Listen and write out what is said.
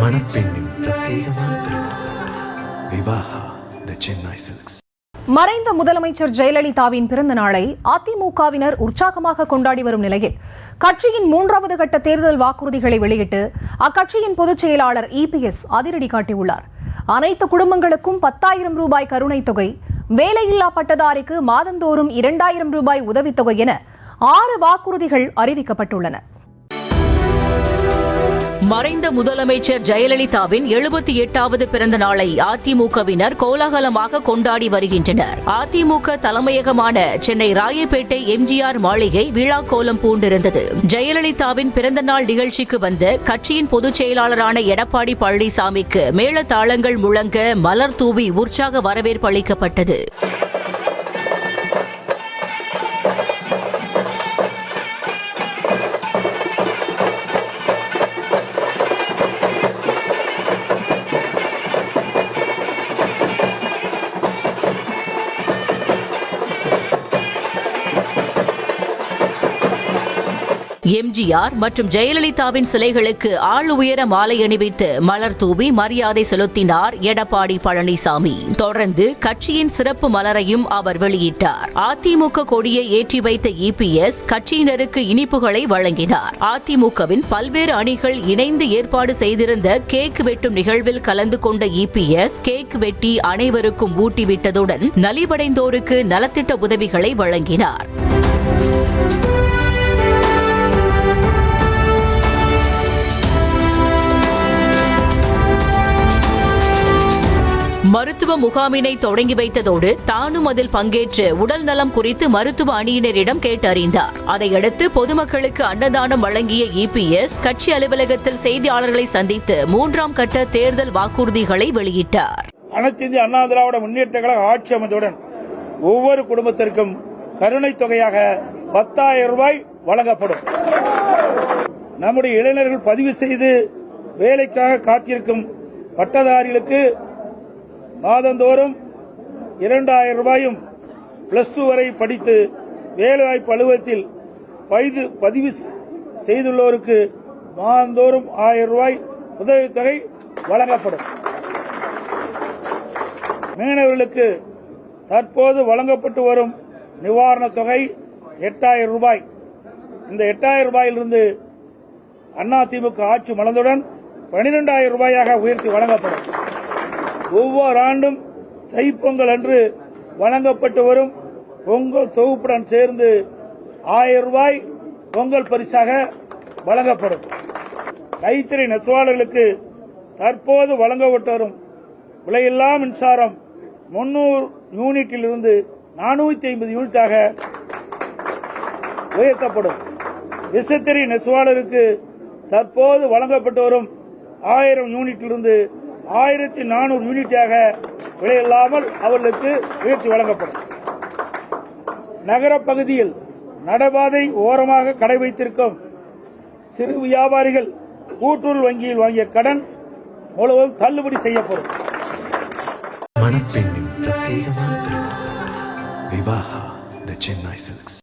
மணப்பெண்ணின் பிரத்யேகமான விவாஹா தி சென்னை சில்க்ஸ். மறைந்த முதலமைச்சர் ஜெயலலிதாவின் பிறந்த நாளை அதிமுகவினர் உற்சாகமாக கொண்டாடி வரும் நிலையில் கட்சியின் 3வது கட்ட தேர்தல் வாக்குறுதிகளை வெளியிட்டு அக்கட்சியின் பொதுச் செயலாளர் EPS அதிரடி காட்டியுள்ளார். அனைத்து குடும்பங்களுக்கும் 10,000 ரூபாய் கருணை தொகை, வேலையில்லா பட்டதாரிக்கு மாதந்தோறும் 2,000 ரூபாய் உதவித்தொகை என 6 வாக்குறுதிகள் அறிவிக்கப்பட்டுள்ளன. மறைந்த முதலமைச்சர் ஜெயலலிதாவின் 78வது பிறந்த நாளை அதிமுகவினர் கோலாகலமாக கொண்டாடி வருகின்றனர். அதிமுக தலைமையகமான சென்னை ராயப்பேட்டை MGR மாளிகை விழா கோலம் பூண்டிருந்தது. ஜெயலலிதாவின் பிறந்த நாள் நிகழ்ச்சிக்கு வந்த கட்சியின் பொதுச் செயலாளரான எடப்பாடி பழனிசாமிக்கு மேளதாளங்கள் முழங்க மலர் தூவி உற்சாக வரவேற்பு அளிக்கப்பட்டது. MGR மற்றும் ஜெயலலிதாவின் சிலைகளுக்கு ஆள் உயர மாலை அணிவித்து மலர் தூவி மரியாதை செலுத்தினார் எடப்பாடி பழனிசாமி. தொடர்ந்து கட்சியின் சிறப்பு மலரையும் அவர் வெளியிட்டார். அதிமுக கொடியை ஏற்றி வைத்த EPS கட்சியினருக்கு இனிப்புகளை வழங்கினார். அதிமுகவின் பல்வேறு அணிகள் இணைந்து ஏற்பாடு செய்திருந்த கேக் வெட்டும் நிகழ்வில் கலந்து கொண்ட EPS கேக் வெட்டி அனைவருக்கும் ஊட்டிவிட்டதுடன் நலிவடைந்தோருக்கு நலத்திட்ட உதவிகளை வழங்கினார். மருத்துவ முகாமினை தொடங்கி வைத்ததோடு தானும் அதில் பங்கேற்று உடல் நலம் குறித்து மருத்துவ அணியினரிடம் கேட்டறிந்தார். அதையடுத்து பொதுமக்களுக்கு அன்னதானம் வழங்கிய EPS கட்சி அலுவலகத்தில் செய்தியாளர்களை சந்தித்து 3ஆம் கட்ட தேர்தல் வாக்குறுதிகளை வெளியிட்டார். அனைத்து இந்திய அண்ணா திராவிட முன்னேற்ற கழக ஆட்சி அமைந்தவுடன் ஒவ்வொரு குடும்பத்திற்கும் கருணை தொகையாக 10,000 ரூபாய் வழங்கப்படும். நம்முடைய இளைஞர்கள் பதிவு செய்து வேலைக்காக காத்திருக்கும் பட்டதாரிகளுக்கு மாதந்தோறும் 2,000 ரூபாயும் +2 வரை படித்து வேலைவாய்ப்பு அலுவலகத்தில் பதிவு செய்துள்ளோருக்கு மாதந்தோறும் 1,000 ரூபாய் உதவித்தொகை வழங்கப்படும். மீனவர்களுக்கு தற்போது வழங்கப்பட்டு வரும் நிவாரணத் தொகை 8,000 ரூபாய். இந்த 8,000 ரூபாயிலிருந்து அதிமுக ஆட்சி மலர்ந்தவுடன் 12,000 ரூபாயாக உயர்த்தி வழங்கப்படும். ஒவ்வொரு ஆண்டும் தைப்பொங்கல் அன்று வழங்கப்பட்டு வரும் பொங்கல் தொகுப்புடன் சேர்ந்து 1,000 ரூபாய் பொங்கல் பரிசாக வழங்கப்படும். கைத்தறி நெசவாளர்களுக்கு தற்போது வழங்கப்பட்டு வரும் விலையில்லா மின்சாரம் 300 யூனிட்டிலிருந்து 450 யூனிட்டாக உயர்த்தப்படும். விசைத்தறி நெசவாளருக்கு தற்போது வழங்கப்பட்டு வரும் 1000 யூனிட்டிலிருந்து 1,400 யூனிட்டாக விலையில்லாமல் அவர்களுக்கு உயர்த்தி வழங்கப்படும். நகர பகுதியில் நடைபாதை ஓரமாக கடை வைத்திருக்கும் சிறு வியாபாரிகள் கூட்டுறவு வங்கியில் வாங்கிய கடன் முழுவதும் தள்ளுபடி செய்யப்படும். மணப்பெண்ணின் பிரத்யேகமான விவாஹா தி சென்னை சில்க்ஸ்.